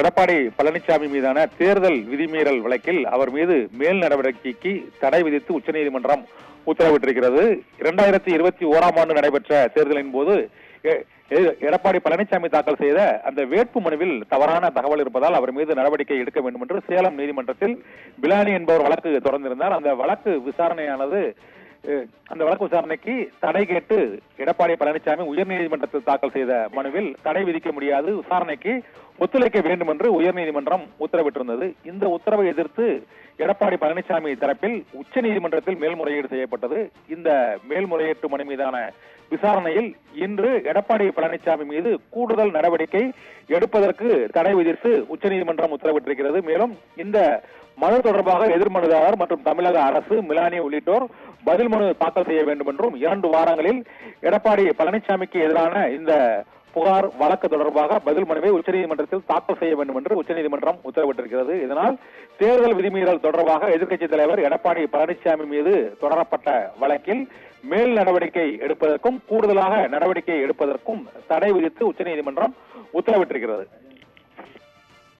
எடப்பாடி பழனிசாமி மீதான தேர்தல் விதிமீறல் வழக்கில் அவர் மீது மேல் நடவடிக்கைக்கு தடை விதித்து உச்சநீதிமன்றம் உத்தரவிட்டிருக்கிறது. 2021ஆம் ஆண்டு நடைபெற்ற தேர்தலின் போது எடப்பாடி பழனிசாமி தாக்கல் செய்த அந்த வேட்பு மனுவில் தவறான தகவல் இருப்பதால் அவர் மீது நடவடிக்கை எடுக்க வேண்டும் என்று சேலம் நீதிமன்றத்தில் பிலானி என்பவர் வழக்கு தொடர்ந்திருந்தார். அந்த வழக்கு விசாரணைக்கு தடை கேட்டு எடப்பாடி பழனிசாமி உயர்நீதிமன்றத்தில் தாக்கல் செய்த மனுவில் தடை விதிக்க முடியாது, விசாரணைக்கு ஒத்துழைக்க வேண்டும் என்று உயர்நீதிமன்றம் உத்தரவிட்டிருந்தது. இந்த உத்தரவை எதிர்த்து எடப்பாடி பழனிசாமி தரப்பில் உச்சநீதிமன்றத்தில் மேல்முறையீடு செய்யப்பட்டது. இந்த மேல்முறையீட்டு மனு மீதான விசாரணையில் இன்று எடப்பாடி பழனிசாமி மீது கூடுதல் நடவடிக்கை எடுப்பதற்கு தடை விதித்து உச்சநீதிமன்றம் உத்தரவிட்டிருக்கிறது. மேலும் இந்த மனு தொடர்பாக எதிர்மனுதாரர் மற்றும் தமிழக அரசு, மிலானி உள்ளிட்டோர் பதில் மனு தாக்கல் செய்ய வேண்டும் என்றும் 2 வாரங்களில் எடப்பாடி பழனிசாமிக்கு எதிரான இந்த புகார் வழக்கு தொடர்பாக பதில் மனுவை உச்சநீதிமன்றத்தில் தாக்கல் செய்ய வேண்டும் என்று உச்சநீதிமன்றம் உத்தரவிட்டிருக்கிறது. இதனால் தேர்தல் விதிமீறல் தொடர்பாக எதிர்க்கட்சித் தலைவர் எடப்பாடி பழனிசாமி மீது தொடரப்பட்ட வழக்கில் மேல் நடவடிக்கை எடுப்பதற்கும் கூடுதலாக நடவடிக்கை எடுப்பதற்கும் தடை விதித்து உச்சநீதிமன்றம் உத்தரவிட்டிருக்கிறது.